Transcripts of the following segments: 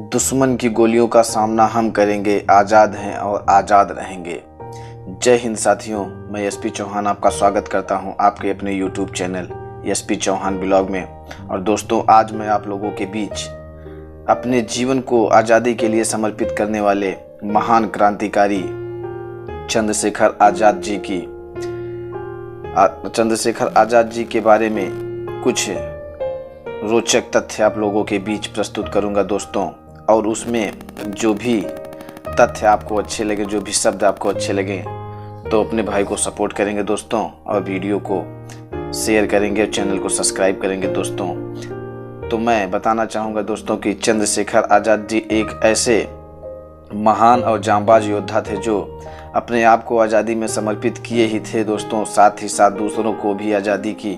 दुश्मन की गोलियों का सामना हम करेंगे, आज़ाद हैं और आज़ाद रहेंगे। जय हिंद साथियों, मैं एसपी चौहान आपका स्वागत करता हूं आपके अपने YouTube channel SP Chauhan blog में। और दोस्तों, आज मैं आप लोगों के बीच अपने जीवन को आज़ादी के लिए समर्पित करने वाले महान क्रांतिकारी चंद्रशेखर आज़ाद जी के बारे में कुछ रोचक तथ्य आप लोगों के बीच प्रस्तुत करूंगा दोस्तों। और उसमें जो भी तथ्य आपको अच्छे लगे, जो भी शब्द आपको अच्छे लगे, तो अपने भाई को सपोर्ट करेंगे दोस्तों, और वीडियो को शेयर करेंगे, चैनल को सब्सक्राइब करेंगे दोस्तों। तो मैं बताना चाहूँगा दोस्तों कि चंद्रशेखर आज़ाद जी एक ऐसे महान और जांबाज योद्धा थे जो अपने आप को आज़ादी में समर्पित किए ही थे दोस्तों, साथ ही साथ दूसरों को भी आज़ादी की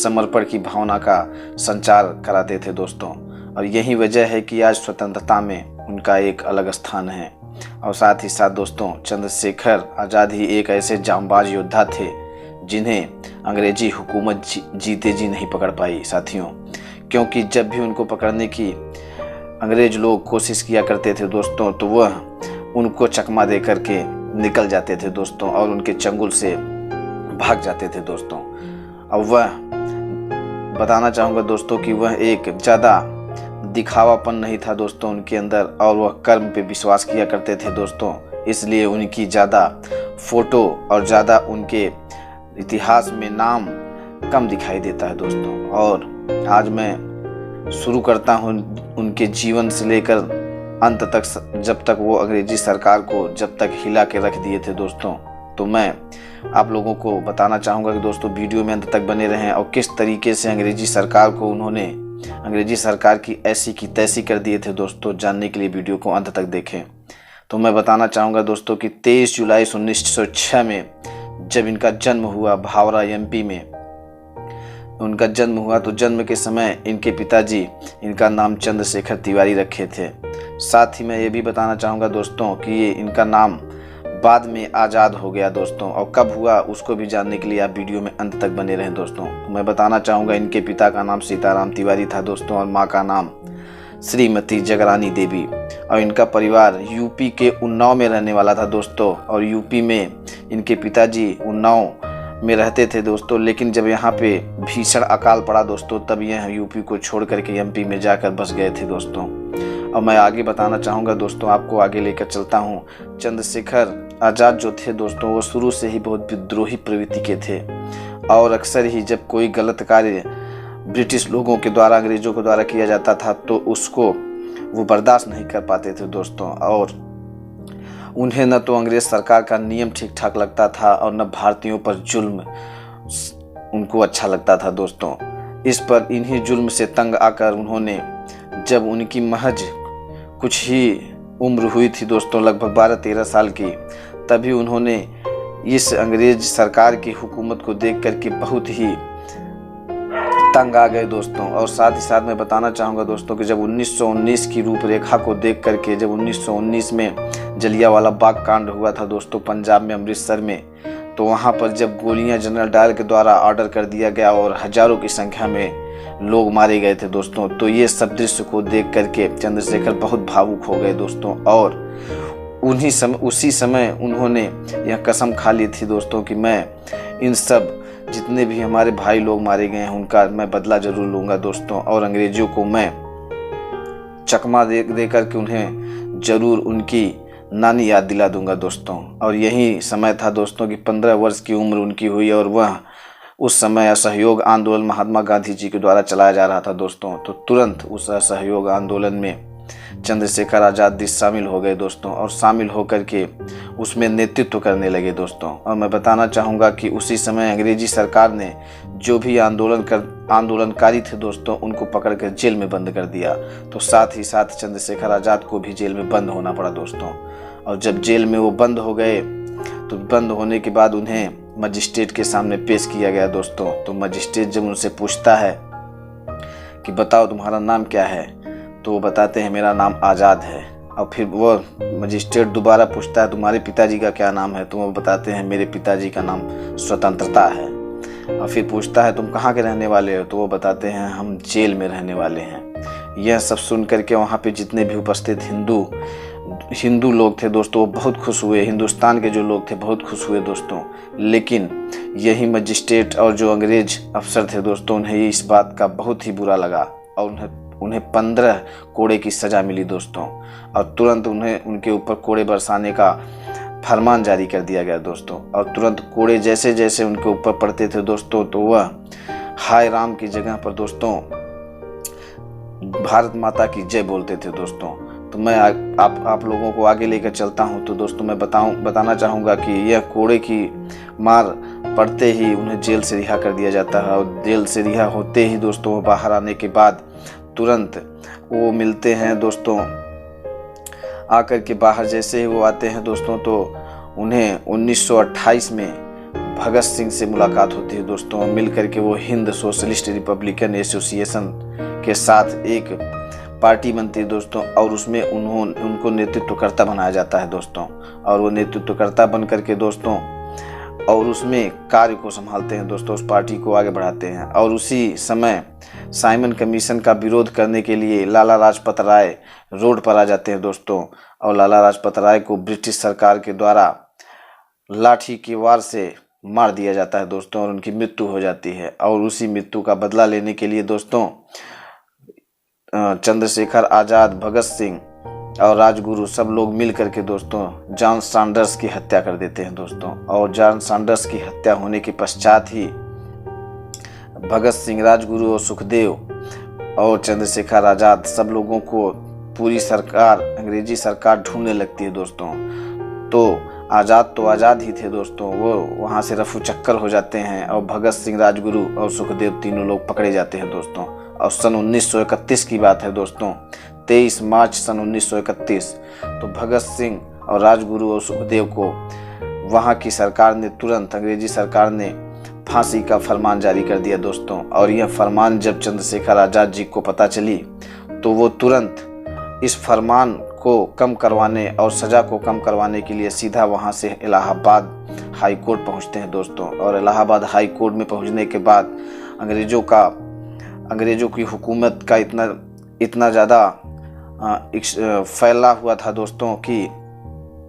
समर्पण की भावना का संचार कराते थे दोस्तों। और यही वजह है कि आज स्वतंत्रता में उनका एक अलग स्थान है। और साथ ही साथ दोस्तों, चंद्रशेखर आज़ाद ही एक ऐसे जांबाज योद्धा थे जिन्हें अंग्रेजी हुकूमत जीते जी नहीं पकड़ पाई साथियों। क्योंकि जब भी उनको पकड़ने की अंग्रेज लोग कोशिश किया करते थे दोस्तों, तो वह उनको चकमा दे करके निकल जाते थे दोस्तों, और उनके चंगुल से भाग जाते थे दोस्तों। और वह बताना चाहूँगा दोस्तों कि वह एक ज़्यादा दिखावापन नहीं था दोस्तों उनके अंदर, और वह कर्म पे विश्वास किया करते थे दोस्तों। इसलिए उनकी ज़्यादा फोटो और ज़्यादा उनके इतिहास में नाम कम दिखाई देता है दोस्तों। और आज मैं शुरू करता हूँ उनके जीवन से लेकर अंत तक, जब तक वो अंग्रेजी सरकार को जब तक हिला के रख दिए थे दोस्तों। तो मैं आप लोगों को बताना चाहूँगा कि दोस्तों वीडियो में अंत तक बने रहें, और किस तरीके से अंग्रेजी सरकार को उन्होंने अंग्रेजी सरकार की ऐसी की तैसी कर दिए थे दोस्तों। जानने के लिए वीडियो को अंत तक देखें। तो मैं बताना चाहूँगा दोस्तों कि 23 जुलाई 1906 में जब इनका जन्म हुआ, भावरा एमपी में उनका जन्म हुआ, तो जन्म के समय इनके पिताजी इनका नाम चंद्रशेखर तिवारी रखे थे। साथ ही मैं ये भी बताना चाहूँगा दोस्तों कि ये इनका नाम बाद में आज़ाद हो गया दोस्तों, और कब हुआ उसको भी जानने के लिए आप वीडियो में अंत तक बने रहें दोस्तों। तो मैं बताना चाहूँगा इनके पिता का नाम सीताराम तिवारी था दोस्तों, और माँ का नाम श्रीमती जगरानी देवी। और इनका परिवार यूपी के उन्नाव में रहने वाला था दोस्तों, और यूपी में इनके पिताजी उन्नाव में रहते थे दोस्तों। लेकिन जब यहाँ पे भीषण अकाल पड़ा दोस्तों, तब यह यूपी को छोड़ करके एमपी में जाकर बस गए थे दोस्तों। और मैं आगे बताना चाहूँगा दोस्तों, आपको आगे लेकर चलता हूँ। चंद्रशेखर आज़ाद जो थे दोस्तों, वो शुरू से ही बहुत विद्रोही प्रवृत्ति के थे, और अक्सर ही जब कोई गलत कार्य ब्रिटिश लोगों के द्वारा, अंग्रेजों के द्वारा किया जाता था, तो उसको वो बर्दाश्त नहीं कर पाते थे दोस्तों। और उन्हें न तो अंग्रेज सरकार का नियम ठीक ठाक लगता था, और न भारतीयों पर जुल्म उनको अच्छा लगता था दोस्तों। इस पर इन्हीं जुल्म से तंग आकर उन्होंने, जब उनकी महज कुछ ही उम्र हुई थी दोस्तों, लगभग 12-13 साल की, तभी उन्होंने इस अंग्रेज सरकार की हुकूमत को देख करके बहुत ही तंग आ गए दोस्तों। और साथ ही साथ मैं बताना चाहूँगा दोस्तों कि जब 1919 की रूपरेखा को देख करके, जब 1919 में जलियांवाला बाग कांड हुआ था दोस्तों पंजाब में, अमृतसर में, तो वहाँ पर जब गोलियाँ जनरल डायर के द्वारा ऑर्डर कर दिया गया और हजारों की संख्या में लोग मारे गए थे दोस्तों, तो ये सब दृश्य को देख करके चंद्रशेखर बहुत भावुक हो गए दोस्तों। और उसी समय उन्होंने यह कसम खा ली थी दोस्तों कि मैं इन सब जितने भी हमारे भाई लोग मारे गए हैं उनका मैं बदला जरूर लूँगा दोस्तों, और अंग्रेजों को मैं चकमा दे करके उन्हें जरूर उनकी नानी याद दिला दूंगा दोस्तों। और यही समय था दोस्तों कि 15 वर्ष की उम्र उनकी हुई, और वह उस समय असहयोग आंदोलन महात्मा गांधी जी के द्वारा चलाया जा रहा था दोस्तों। तो तुरंत उस असहयोग आंदोलन में चंद्रशेखर आज़ाद जी शामिल हो गए दोस्तों, और शामिल होकर के उसमें नेतृत्व करने लगे दोस्तों। और मैं बताना चाहूँगा कि उसी समय अंग्रेजी सरकार ने जो भी आंदोलनकारी थे दोस्तों, उनको पकड़ कर जेल में बंद कर दिया। तो साथ ही साथ चंद्रशेखर आज़ाद को भी जेल में बंद होना पड़ा दोस्तों। और जब जेल में वो बंद हो गए, तो बंद होने के बाद उन्हें मजिस्ट्रेट के सामने पेश किया गया दोस्तों। तो मजिस्ट्रेट जब उनसे पूछता है कि बताओ तुम्हारा नाम क्या है, तो वो बताते हैं मेरा नाम आज़ाद है। और फिर वो मजिस्ट्रेट दोबारा पूछता है तुम्हारे पिताजी का क्या नाम है, तो वो बताते हैं मेरे पिताजी का नाम स्वतंत्रता है। और फिर पूछता है तुम कहाँ के रहने वाले हो, तो वो बताते हैं हम जेल में रहने वाले हैं। यह सब सुन करके वहाँ पे जितने भी उपस्थित हिंदू लोग थे दोस्तों, वो बहुत खुश हुए। हिंदुस्तान के जो लोग थे बहुत खुश हुए दोस्तों। लेकिन यही मजिस्ट्रेट और जो अंग्रेज अफसर थे दोस्तों, उन्हें इस बात का बहुत ही बुरा लगा और उन्हें 15 कोड़े की सज़ा मिली दोस्तों। और तुरंत उन्हें उनके ऊपर कोड़े बरसाने का फरमान जारी कर दिया गया दोस्तों। और तुरंत कोड़े जैसे जैसे उनके ऊपर पड़ते थे दोस्तों, तो वह हाय राम की जगह पर दोस्तों भारत माता की जय बोलते थे दोस्तों। तो मैं आप लोगों को आगे लेकर चलता हूं। तो दोस्तों मैं बताना चाहूँगा कि यह कोड़े की मार पड़ते ही उन्हें जेल से रिहा कर दिया जाता है। और जेल से रिहा होते ही दोस्तों वो बाहर आने के बाद तुरंत वो मिलते हैं दोस्तों। आकर के बाहर जैसे ही वो आते हैं दोस्तों, तो उन्हें 1928 में भगत सिंह से मुलाकात होती है दोस्तों। मिल करके वो हिंद सोशलिस्ट रिपब्लिकन एसोसिएशन के साथ एक पार्टी बनती है दोस्तों। और उसमें उनको नेतृत्वकर्ता बनाया जाता है दोस्तों। और वो नेतृत्वकर्ता बन करके दोस्तों और उसमें कार्य को संभालते हैं दोस्तों, उस पार्टी को आगे बढ़ाते हैं। और उसी समय साइमन कमीशन का विरोध करने के लिए लाला लाजपत राय रोड पर आ जाते हैं दोस्तों। और लाला लाजपत राय को ब्रिटिश सरकार के द्वारा लाठी की वार से मार दिया जाता है दोस्तों, और उनकी मृत्यु हो जाती है। और उसी मृत्यु का बदला लेने के लिए दोस्तों चंद्रशेखर आज़ाद, भगत सिंह और राजगुरु सब लोग मिल करके दोस्तों जॉन सैंडर्स की हत्या कर देते हैं दोस्तों। और जॉन सैंडर्स की हत्या होने के पश्चात ही भगत सिंह, राजगुरु और सुखदेव और चंद्रशेखर आज़ाद सब लोगों को पूरी सरकार, अंग्रेजी सरकार ढूंढने लगती है दोस्तों। तो आज़ाद ही थे दोस्तों, वो वहाँ से रफू चक्कर हो जाते हैं। और भगत सिंह, राजगुरु और सुखदेव तीनों लोग पकड़े जाते हैं दोस्तों। और सन 1931 की बात है दोस्तों, 23 मार्च सन 1931। तो भगत सिंह और राजगुरु और सुखदेव को वहाँ की सरकार ने तुरंत, अंग्रेजी सरकार ने फांसी का फरमान जारी कर दिया दोस्तों। और यह फरमान जब चंद्रशेखर आज़ाद जी को पता चली, तो वो तुरंत इस फरमान को कम करवाने और सज़ा को कम करवाने के लिए सीधा वहाँ से इलाहाबाद हाई कोर्ट पहुँचते हैं दोस्तों। और इलाहाबाद हाई कोर्ट में पहुँचने के बाद अंग्रेज़ों की हुकूमत का इतना ज़्यादा फैला हुआ था दोस्तों कि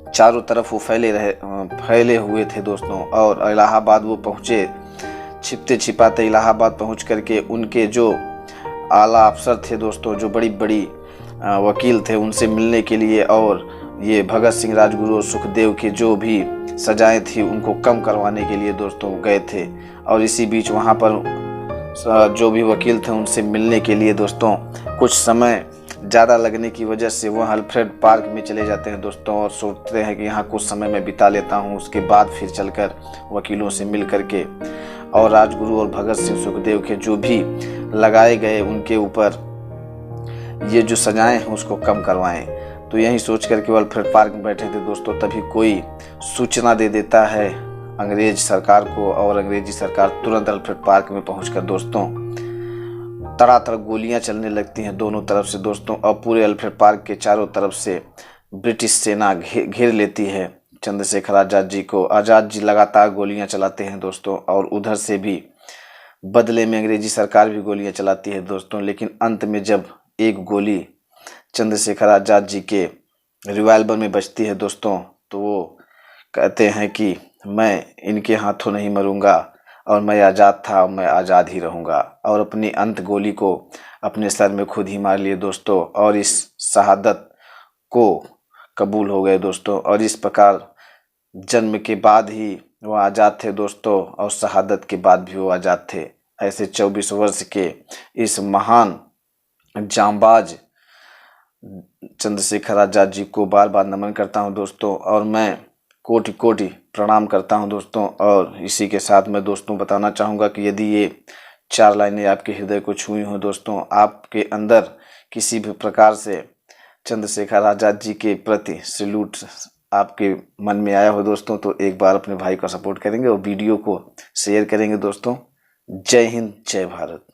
चारों तरफ वो फैले हुए थे दोस्तों। और इलाहाबाद वो पहुँचे, छिपते छिपाते इलाहाबाद पहुँच करके उनके जो आला अफसर थे दोस्तों, जो बड़ी वकील थे, उनसे मिलने के लिए और ये भगत सिंह, राजगुरु और सुखदेव के जो भी सजाएं थी उनको कम करवाने के लिए दोस्तों गए थे। और इसी बीच वहाँ पर जो भी वकील थे उनसे मिलने के लिए दोस्तों कुछ समय ज़्यादा लगने की वजह से वो अल्फ्रेड पार्क में चले जाते हैं दोस्तों। और सोचते हैं कि यहाँ कुछ समय मैं बिता लेता हूँ, उसके बाद फिर चलकर वकीलों से मिल करके और राजगुरु और भगत सिंह, सुखदेव के जो भी लगाए गए उनके ऊपर ये जो सजाएं हैं उसको कम करवाएं। तो यही सोच कर केवल अल्फ्रेड पार्क में बैठे थे दोस्तों, तभी कोई सूचना दे देता है अंग्रेज सरकार को। और अंग्रेजी सरकार तुरंत अल्फ्रेड पार्क में पहुंचकर दोस्तों तड़ातड़ गोलियां चलने लगती हैं दोनों तरफ से दोस्तों। और पूरे अल्फ्रेड पार्क के चारों तरफ से ब्रिटिश सेना घेर लेती है चंद्रशेखर आज़ाद जी को। आज़ाद जी लगातार गोलियां चलाते हैं दोस्तों, और उधर से भी बदले में अंग्रेजी सरकार भी गोलियां चलाती है दोस्तों। लेकिन अंत में जब एक गोली चंद्रशेखर आज़ाद जी के रिवाल्वर में बजती है दोस्तों, तो वो कहते हैं कि मैं इनके हाथों नहीं मरूंगा और मैं आज़ाद था, मैं आज़ाद ही रहूंगा। और अपनी अंत गोली को अपने सर में खुद ही मार लिए दोस्तों, और इस शहादत को कबूल हो गए दोस्तों। और इस प्रकार जन्म के बाद ही वो आज़ाद थे दोस्तों, और शहादत के बाद भी वो आज़ाद थे। ऐसे 24 वर्ष के इस महान जांबाज चंद्रशेखर आज़ाद जी को बार बार नमन करता हूं दोस्तों, और मैं कोटि कोटि प्रणाम करता हूं दोस्तों। और इसी के साथ मैं दोस्तों बताना चाहूँगा कि यदि ये 4 लाइनें आपके हृदय को छुई हों दोस्तों, आपके अंदर किसी भी प्रकार से चंद्रशेखर आज़ाद जी के प्रति सैल्यूट आपके मन में आया हो दोस्तों, तो एक बार अपने भाई का सपोर्ट करेंगे और वीडियो को शेयर करेंगे दोस्तों। जय हिंद, जय भारत।